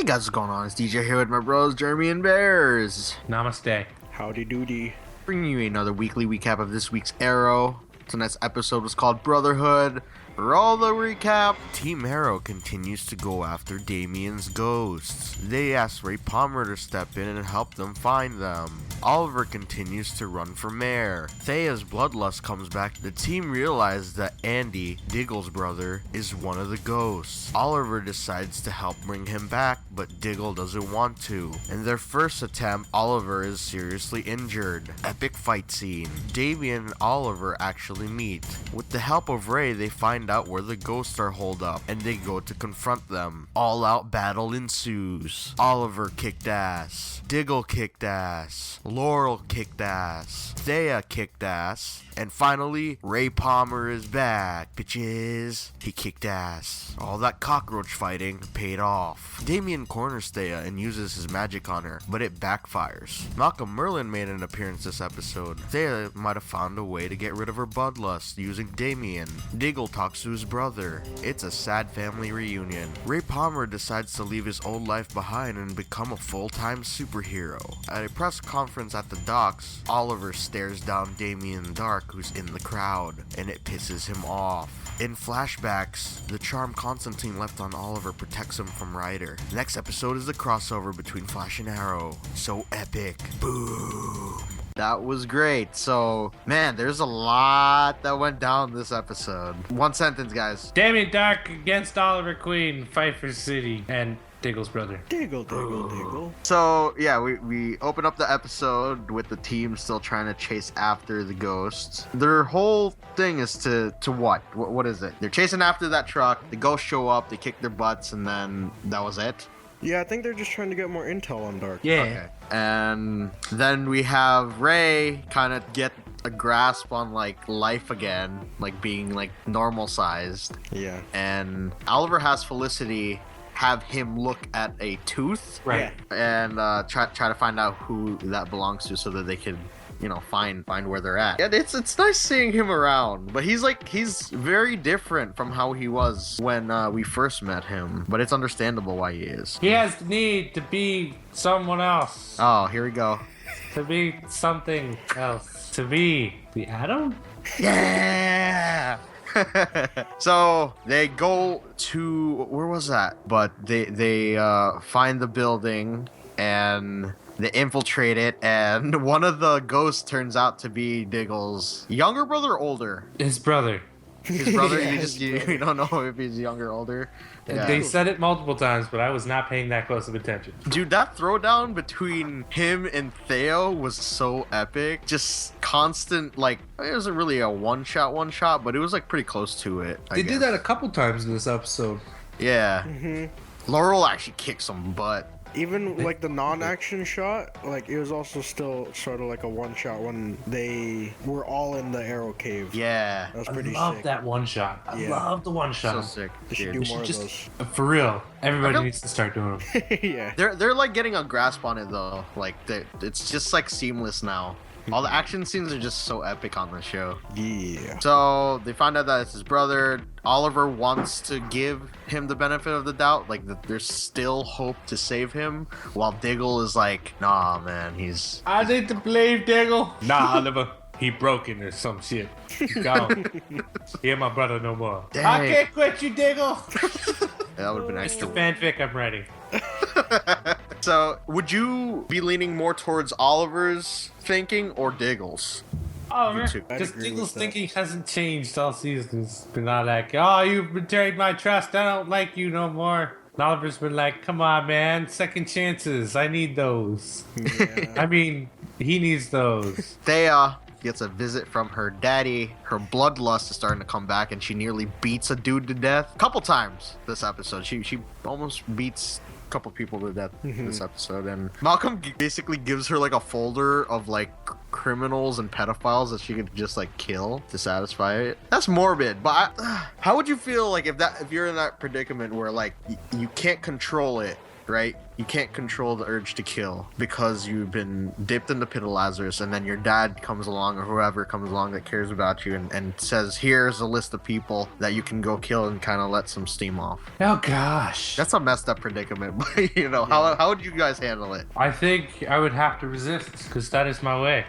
Hey guys, what's going on? It's DJ here with my bros, Jeremy and Bears. Namaste. Howdy doody. Bringing you another weekly recap of this week's Arrow. Tonight's episode was called Brotherhood. Roll the recap. Team Arrow continues to go after Damien's ghosts. They ask Ray Palmer to step in and help them find them. Oliver continues to run for mayor. Thea's bloodlust comes back. The team realizes that Andy, Diggle's brother, is one of the ghosts. Oliver decides to help bring him back, but Diggle doesn't want to. In their first attempt, Oliver is seriously injured. Epic fight scene. Damien and Oliver actually meet. With the help of Ray, they find out where the ghosts are holed up, and they go to confront them. All-out battle ensues. Oliver kicked ass. Diggle kicked ass. Laurel kicked ass. Thea kicked ass. And finally, Ray Palmer is back, bitches. He kicked ass. All that cockroach fighting paid off. Damien corners Thea and uses his magic on her, but it backfires. Malcolm Merlin made an appearance this episode. Thea might have found a way to get rid of her bloodlust using Damien. Diggle talks to his brother. It's a sad family reunion. Ray Palmer decides to leave his old life behind and become a full-time superhero. At a press conference at the docks, Oliver stares down Damien Darhk, who's in the crowd, and it pisses him off. In flashbacks, the charm Constantine left on Oliver protects him from Ryder. Next episode is the crossover between Flash and Arrow. So epic. Boom. That was great. So, man, there's a lot that went down this episode. One sentence, guys. Damien Darhk against Oliver Queen, Pfeiffer City, and Diggle's brother. Diggle. So, yeah, we open up the episode with the team still trying to chase after the ghosts. Their whole thing is to what? What is it? They're chasing after that truck. The ghosts show up, they kick their butts, and then that was it? Yeah, I think they're just trying to get more intel on Dark. Yeah. Okay. And then we have Ray kind of get a grasp on like life again, like being like normal sized. Yeah. And Oliver has Felicity have him look at a tooth, Right. and try to find out who that belongs to, so that they can, find where they're at. And it's nice seeing him around, but he's very different from how he was when we first met him. But it's understandable why he is. He has the need to be someone else. Oh, here we go. To be something else. To be the Atom? Yeah. So they go to, where was that? But they find the building and they infiltrate it, and one of the ghosts turns out to be Diggle's younger brother or older? His brother. His brother? Yeah, You don't know if he's younger or older? Yeah. They said it multiple times, but I was not paying that close of attention. Dude, that throwdown between him and Thea was so epic. Just constant, like, it wasn't really a one-shot, but it was, like, pretty close to it, I They guess. did that a couple times in this episode. Yeah. Mm-hmm. Laurel actually kicked some butt. Even like the non-action shot, like it was also still sort of like a one-shot when they were all in the Arrow cave. Yeah. That was I pretty love sick. that one shot. I Yeah. love the one So shot. sick. They should dude. do more of just, those. for real, everybody I feel- needs to start doing them. Yeah. They're like getting a grasp on it though. Like it's just like seamless now. All the action scenes are just so epic on the show. Yeah. So they find out that it's his brother. Oliver wants to give him the benefit of the doubt, like that there's still hope to save him, while Diggle is like, nah, man, he's I need to believe Diggle. Nah, Oliver. He broken or some shit. He's gone. He ain't my brother no more. Dang. I can't quit you, Diggle. that would have been It's extra. the fanfic I'm writing. So would you be leaning more towards Oliver's thinking or Diggle's? Oliver, too. I'd because agree Diggle's with that. thinking hasn't changed all season. It's been all like, oh, you've betrayed my trust. I don't like you no more. And Oliver's been like, come on, man. Second chances. I need those. Yeah. I mean, he needs those. Thea gets a visit from her daddy. Her bloodlust is starting to come back, and she nearly beats a dude to death. A couple times this episode. She almost beats a couple people to death this episode. And Malcolm basically gives her like a folder of like criminals and pedophiles that she could just like kill to satisfy it. That's morbid, but how would you feel like if you're in that predicament where like you can't control it, right? You can't control the urge to kill because you've been dipped in the pit of Lazarus, and then your dad comes along or whoever comes along that cares about you and says, here's a list of people that you can go kill and kind of let some steam off. Oh gosh. That's a messed up predicament, but you know, how would you guys handle it? I think I would have to resist because that is my way.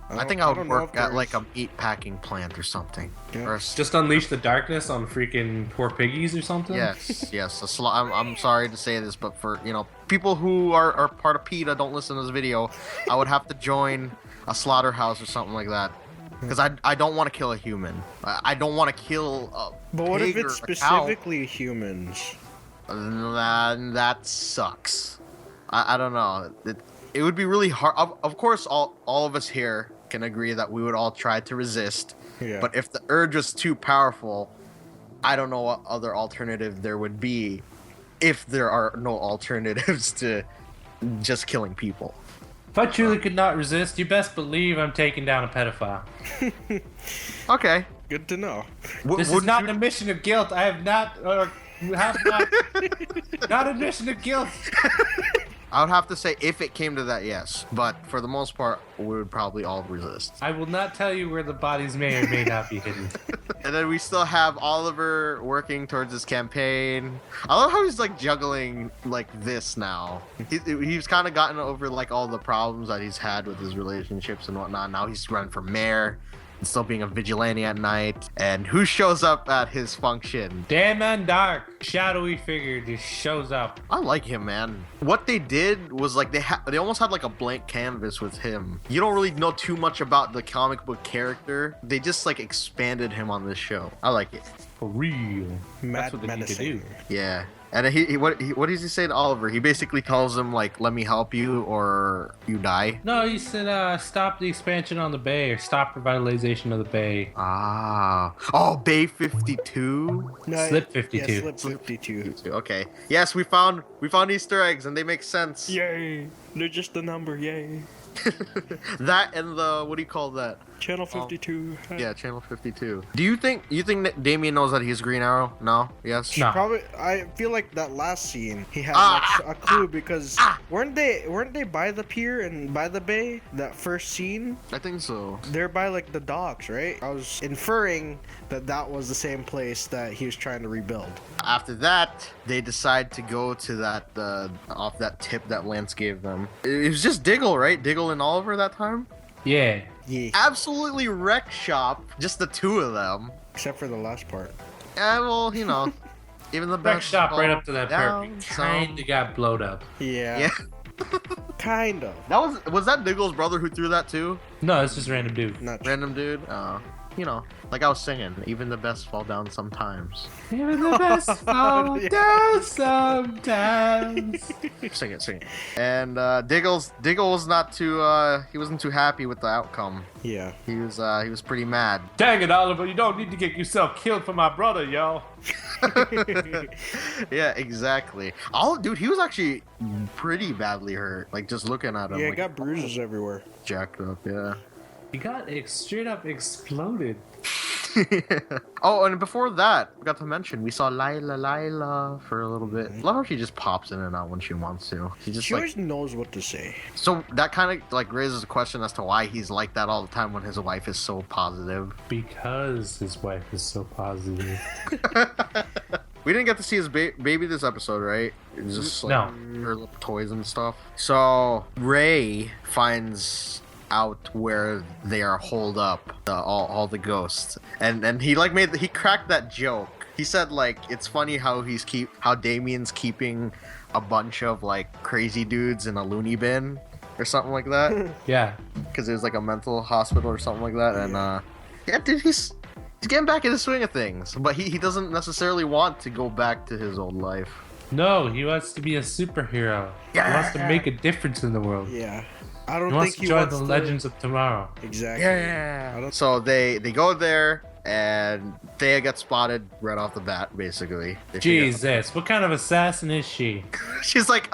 I think I would work at like a meat packing plant or something. Yeah. Or Just unleash the darkness on freaking poor piggies or something? yes. I'm sorry to say this, but for, you know, people who are part of PETA don't listen to this video, I would have to join a slaughterhouse or something like that. Because I don't want to kill a human. I don't want to kill a But what if pig it's or a cow. specifically humans? That sucks. I don't know. It would be really hard. Of course, all of us here can agree that we would all try to resist. Yeah. But if the urge was too powerful, I don't know what other alternative there would be if there are no alternatives to just killing people. If I truly could not resist, you best believe I'm taking down a pedophile. Okay. Good to know. This is not a mission of guilt. I have not, not a mission of guilt. I would have to say if it came to that, yes. But for the most part, we would probably all resist. I will not tell you where the bodies may or may not be hidden. And then we still have Oliver working towards his campaign. I love how he's like juggling like this now. He's kind of gotten over like all the problems that he's had with his relationships and whatnot. Now he's running for mayor and still being a vigilante at night. And who shows up at his function? Damien Darhk, shadowy figure, just shows up. I like him, man. What they did was like they almost had like a blank canvas with him. You don't really know too much about the comic book character. They just like expanded him on this show. I like it. For real. Mad That's what they need to menacing. do. Yeah. And what does he say to Oliver? He basically tells him like, "Let me help you, or you die." No, he said, stop the expansion on the bay, or stop revitalization of the bay. Oh, Bay 52. No, Slip 52. Yeah, Slip 52. Okay. Yes, we found Easter eggs, and they make sense. Yay! They're just a number. Yay! That and the what do you call that? Channel 52. Yeah, Channel 52. Do you think that Damien knows that he's Green Arrow? No. Yes. No. Probably. I feel like that last scene he had like, a clue because weren't they by the pier and by the bay? That first scene. I think so. They're by like the docks, right? I was inferring that was the same place that he was trying to rebuild. After that, they decide to go to that off that tip that Lance gave them. It was just Diggle, right? Diggle and Oliver that time. Yeah. Yeah. Absolutely wreck shop. Just the two of them. Except for the last part. Yeah, well, you know, even the Back best shop right fall up to that down perp. some. Kinda got blowed up. Yeah. Yeah. Kind of. That was that Diggle's brother who threw that too? No, it's just random dude. Not Random dude. You know, like I was singing, even the best fall down sometimes. Even the best fall down sometimes. Sing it. And Diggle was not too he wasn't too happy with the outcome. Yeah. He was pretty mad. Dang it, Oliver, you don't need to get yourself killed for my brother, y'all. Yeah, exactly. Dude, he was actually pretty badly hurt. Like just looking at him. Yeah, like, got bruises everywhere. jacked up. Yeah. He got straight up exploded. Oh, and before that, we got to mention we saw Lila for a little bit. Love how she just pops in and out when she wants to. She always knows what to say. So that kind of like raises a question as to why he's like that all the time when his wife is so positive. Because his wife is so positive. We didn't get to see his baby this episode, right? It was just like No. her little toys and stuff. So Ray finds out where they are holed up, all the ghosts, and he like he cracked that joke. He said like it's funny how Damien's keeping a bunch of like crazy dudes in a loony bin or something like that. Yeah. Because it was like a mental hospital or something like that. And yeah, dude, he's getting back in the swing of things, but he doesn't necessarily want to go back to his old life. No, he wants to be a superhero. Yeah. He wants to make a difference in the world. Yeah. I don't He wants think to he join wants the to... Legends of Tomorrow. Exactly. I don't... So they go there, and Thea gets spotted right off the bat, basically. Jesus, what kind of assassin is she? She's like,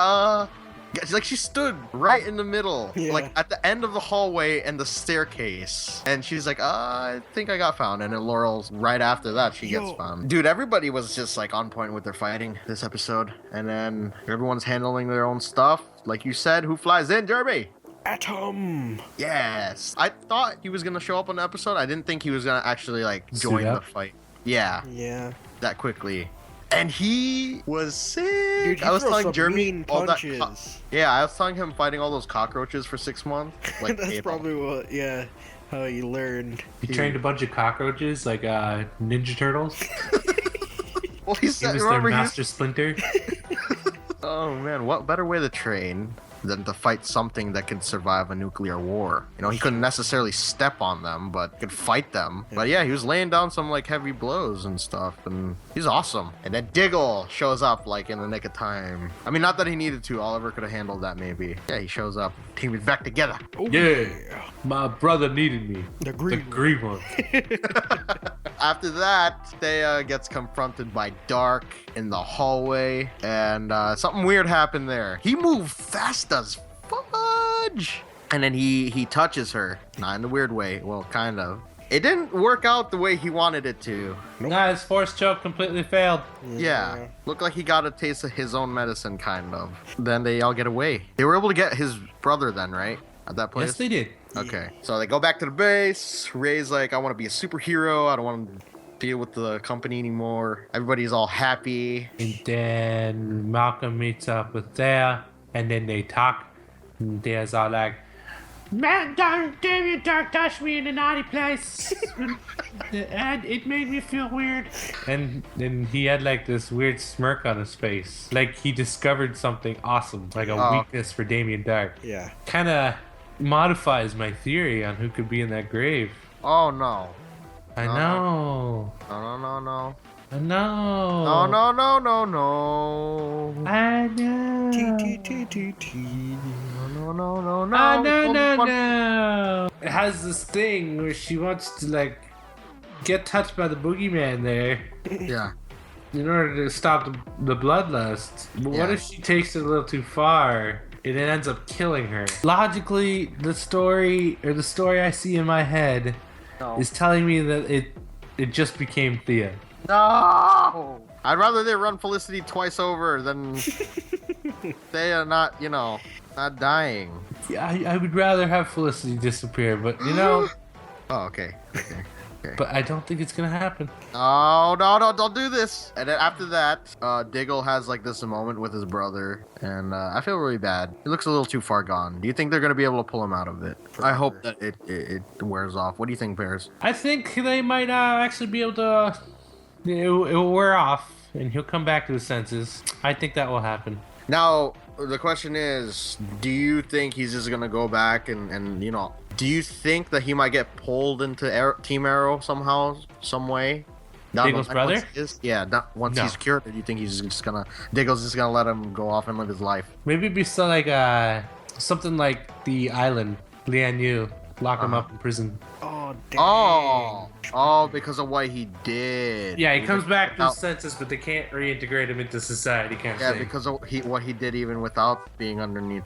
Like she stood right in the middle, Yeah. like at the end of the hallway and the staircase. And she's like, I think I got found. And then Laurel's right after that, she gets found. Dude, everybody was just like on point with their fighting this episode. And then everyone's handling their own stuff. Like you said, who flies in, Jeremy? Atom. Yes. I thought he was going to show up on the episode. I didn't think he was going to actually like join the fight. Yeah. Yeah. That quickly. And he was sick. Dude, I was telling some Jeremy mean all that. punches. Yeah, I was telling him fighting all those cockroaches for 6 months. Like That's probably what. Yeah, how you learned. He trained a bunch of cockroaches like Ninja Turtles. Well, he He said, was their remember, master splinter. oh man, what better way to train than to fight something that can survive a nuclear war? You know, he couldn't necessarily step on them, but could fight them. But yeah, he was laying down some like heavy blows and stuff, and he's awesome. And then Diggle shows up like in the nick of time. I mean, not that he needed to. Oliver could have handled that maybe. Yeah, he shows up. Team is back together. Oh, Yeah. My brother needed me. The green one. After that, Thea gets confronted by Dark in the hallway, and something weird happened there. He moved fast as fudge, and then he touches her, not in a weird way. Well, kind of. It didn't work out the way he wanted it to. Nah, his force choke completely failed. Yeah, looked like he got a taste of his own medicine, kind of. Then they all get away. They were able to get his brother then, right? At that place? Yes, they did. Okay, so they go back to the base. Ray's like, I want to be a superhero. I don't want to deal with the company anymore. Everybody's all happy. And then Malcolm meets up with Thea, and then they talk. And Thea's all like, "Man, Damien Darhk touched me in a naughty place, and it made me feel weird." And then he had like this weird smirk on his face, like he discovered something awesome, like a weakness for Damien Darhk. Yeah. Kind of modifies my theory on who could be in that grave. Oh no. I know. No. I know. No. I know. No. No. It has this thing where she wants to like get touched by the boogeyman there Yeah. in order to stop the bloodlust. But what Yeah. if she takes it a little too far and it ends up killing her? Logically, the story I see in my head is telling me that it just became Thea. No. I'd rather they run Felicity twice over than they are not, not dying. Yeah, I would rather have Felicity disappear, but Oh, okay. but I don't think it's gonna happen. Oh, no, don't do this. And then after that, Diggle has like this moment with his brother, and I feel really bad. He looks a little too far gone. Do you think they're going to be able to pull him out of it? I hope that it wears off. What do you think, Bears? I think they might actually be able to. It will wear off, and he'll come back to his senses. I think that will happen. Now, the question is, do you think he's just going to go back and do you think that he might get pulled into Team Arrow somehow, some way? Diggle's brother? Once he's cured, do you think Diggle's just gonna let him go off and live his life? Maybe it'd be something like The Island, Lian Yu, lock him up in prison. Oh, damn. Oh, because of what he did. Yeah, he comes back to his senses, but they can't reintegrate him into society, can't Yeah, they? because of what he did even without being underneath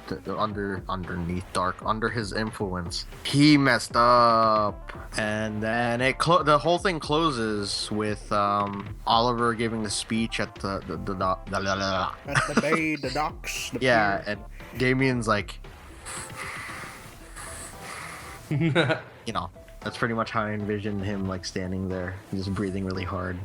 Dark, under his influence. He messed up. And then the whole thing closes with Oliver giving the speech at the At the bay, the docks. The yeah, pier. and Damien's like, that's pretty much how I envisioned him, like standing there, just breathing really hard.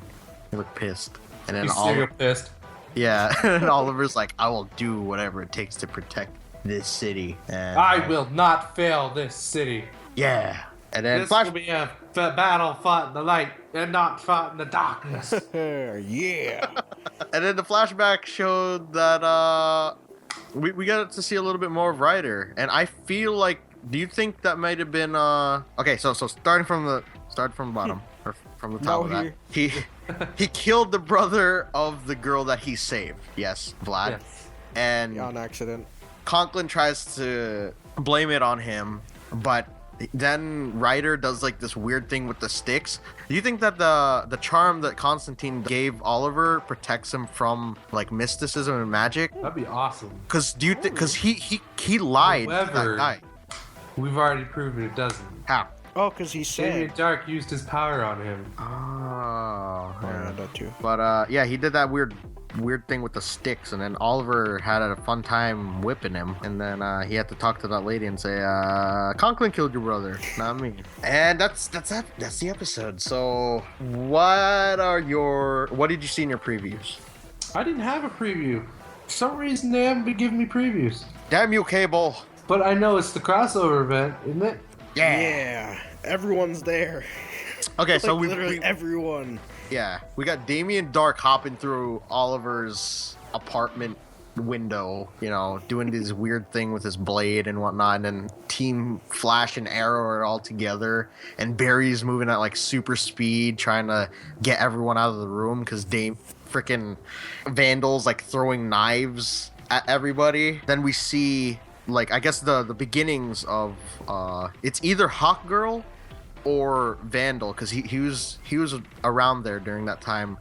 He looked pissed. And then He's still pissed. yeah, and Oliver's like, I will do whatever it takes to protect this city. And I will not fail this city. yeah. And then This will be a battle fought in the light and not fought in the darkness. Yeah. and then the flashback showed that we got to see a little bit more of Ryder, and I feel like, do you think that might have been okay? So starting from the bottom or from the top of that, he killed the brother of the girl that he saved. Yes, Vlad. Yes. And On accident. Conklin tries to blame it on him, but then Ryder does like this weird thing with the sticks. Do you think that the charm that Constantine gave Oliver protects him from like mysticism and magic? That'd be awesome. Because he lied to that However, guy. We've already proven it doesn't. How? Oh, because he Damien said. Darhk used his power on him. Oh, Yeah, that too. but yeah, he did that weird thing with the sticks, and then Oliver had a fun time whipping him, and then he had to talk to that lady and say, Conklin killed your brother, not me. And that's the episode. So what did you see in your previews? I didn't have a preview. For some reason, they haven't been giving me previews. Damn you, Cable. But I know it's the crossover event, isn't it? Yeah, everyone's there. Okay, so Like, literally we everyone. we got Damien Darhk hopping through Oliver's apartment window, you know, doing this weird thing with his blade and whatnot, and then Team Flash and Arrow are all together, and Barry's moving at like super speed, trying to get everyone out of the room because freaking Vandal's like throwing knives at everybody. Then we see like I guess the beginnings of it's either Hawk Girl or Vandal, because he was around there during that time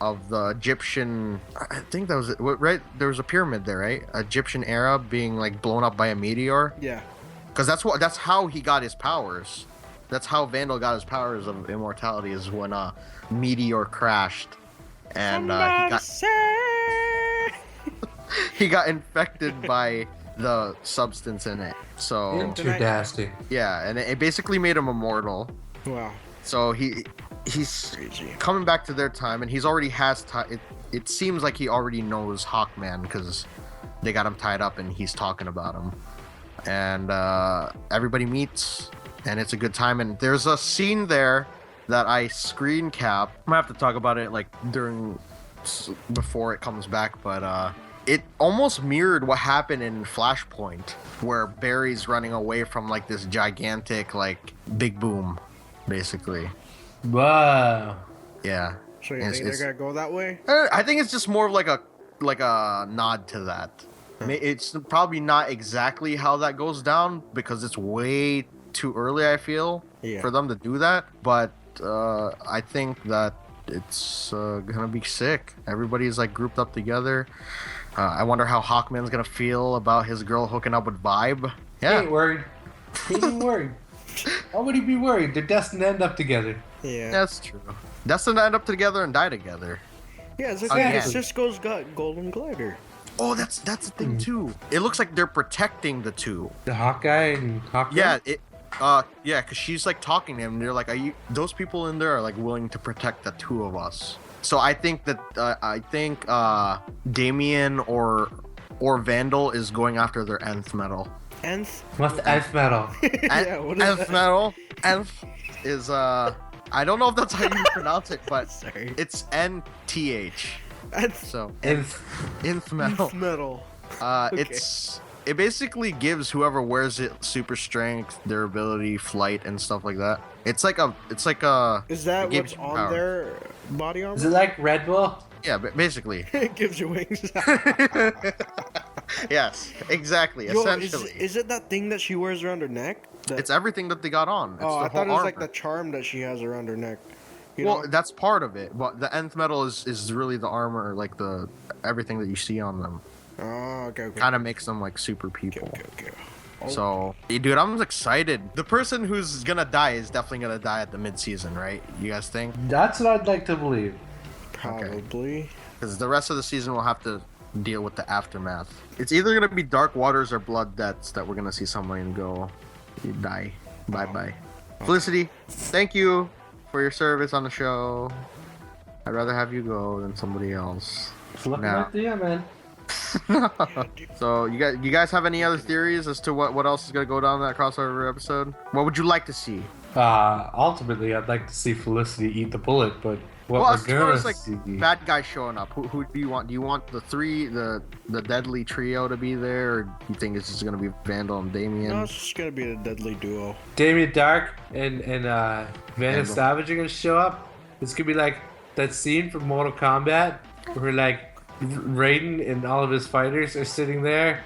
of the Egyptian, I think that was it, right? There was a pyramid there, right? Egyptian era being like blown up by a meteor. Yeah. Because that's how he got his powers. That's how Vandal got his powers of immortality, is when a meteor crashed and he got infected by the substance in it. So Interesting. yeah, and it basically made him immortal. Wow. So he's Crazy. coming back to their time, and he's already has it seems like he already knows Hawkman because they got him tied up and he's talking about him. And everybody meets, and it's a good time. And there's a scene there that I screen cap. I'm gonna have to talk about it like before it comes back, but it almost mirrored what happened in Flashpoint, where Barry's running away from like this gigantic like big boom, basically. Wow. Yeah. So you And think they're gonna go that way? I think it's just more of like a nod to that. It's probably not exactly how that goes down because it's way too early, I feel, for them to do that. But I think that it's gonna be sick. Everybody's like grouped up together. I wonder how Hawkman's gonna feel about his girl hooking up with Vibe. He Yeah. ain't worried. He ain't worried. Why would he be worried? They're destined to end up together. Yeah. That's true. Destined to end up together and die together. Yeah, it's Again. like Cisco's got golden glider. Oh, that's the thing too. It looks like they're protecting the two. The Hawkeye and Hawkeye? Yeah, yeah, because she's like talking to him. And they're like, those people in there are like willing to protect the two of us. So I think that Damien or Vandal is going after their nth metal. Nth? What's the Nth metal? Yeah, what is Nth that? metal. Nth is I don't know if that's how you pronounce it, but Sorry. it's NTH. Nth So Nth. metal. metal. Okay. It basically gives whoever wears it super strength, durability, flight, and stuff like that. It's like a. Is that it gives what's you on power. their body armor? Is it like Red Bull? Yeah, basically. It gives you wings. Yes, exactly. Yo, Essentially, is it that thing that she wears around her neck? it's everything that they got on. It's Oh, the I thought it whole was like armor. the charm that she has around her neck. You Well, know? that's part of it, but the nth metal is really the armor, like the everything that you see on them. Oh, okay. Kind of makes them like super people. Okay. Oh. So, dude, I'm excited. The person who's gonna die is definitely gonna die at the mid-season, right? You guys think? That's what I'd like to believe. Probably. Because the rest of the season will have to deal with the aftermath. It's either gonna be Dark Waters or Blood Debts that we're gonna see somebody go, you die, bye. Felicity, thank you for your service on the show. I'd rather have you go than somebody else. It's looking Now- like Thea, man. So you guys have any other theories as to what else is gonna go down in that crossover episode? What would you like to see? Ultimately, I'd like to see Felicity eat the bullet, but what Well, we're as far gonna as like see... bad guys showing up, who do you want? Do you want the deadly trio to be there, or do you think it's just gonna be Vandal and Damien? No, it's just gonna be the deadly duo. Damien Darhk and Vanna Vandal. Savage are gonna show up. It's gonna be like that scene from Mortal Kombat where like Raiden and all of his fighters are sitting there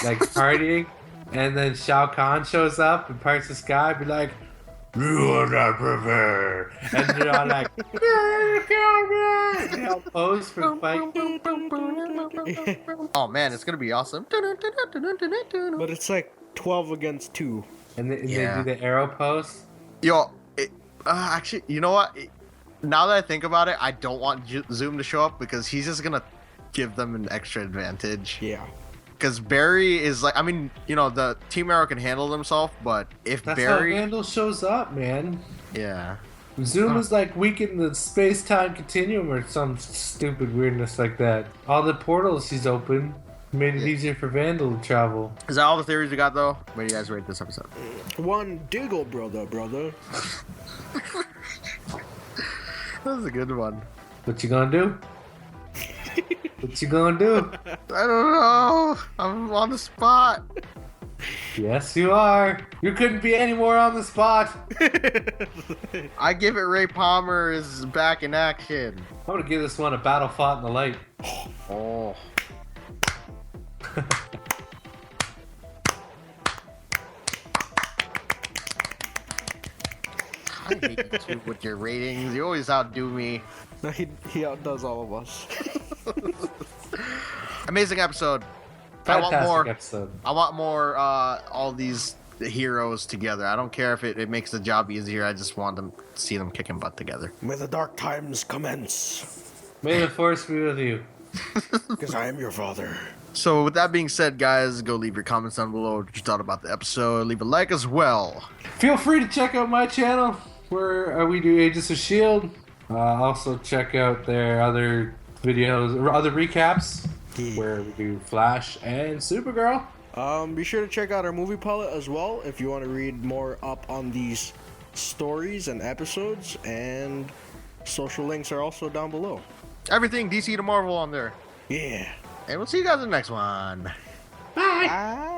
like partying, And then Shao Kahn shows up and parts the sky, be like, "You will not prevail." And they're all like, they all pose for the fight. Oh man, it's gonna be awesome. But it's like 12 against 2. And they Yeah. do the arrow pose. Yo, actually, you know what? Now that I think about it, I don't want Zoom to show up because he's just gonna give them an extra advantage. Yeah. Because Barry is like, I mean, you know, the Team Arrow can handle himself, but if That's Barry, how Vandal shows up, man. yeah, Zoom is like weak in the space-time continuum or some stupid weirdness like that. All the portals he's opened made it easier for Vandal to travel. is that all the theories we got though? Where do you guys rate this episode? One Diggle, brother. That was a good one. What you gonna do? What you gonna do? I don't know. I'm on the spot. Yes, you are. You couldn't be any more on the spot. I give it Ray Palmer is back in action. I'm gonna give this one a battle fought in the light. Oh. I hate you two with your ratings. You always outdo me. No, he outdoes all of us. Amazing episode. I want Fantastic more. episode. I want more. All these heroes together. I don't care if it makes the job easier. I just want them see them kicking butt together. May the dark times commence, May the force be with you. because I am your father. So with that being said, guys, go leave your comments down below what you thought about the episode. Leave a like as well. Feel free to check out my channel where we do Agents of S.H.I.E.L.D. Also check out their other videos, or other recaps, where we do Flash and Supergirl. Be sure to check out our movie palette as well if you want to read more up on these stories and episodes, and social links are also down below. Everything DC to Marvel on there. Yeah. And we'll see you guys in the next one. Bye! Bye.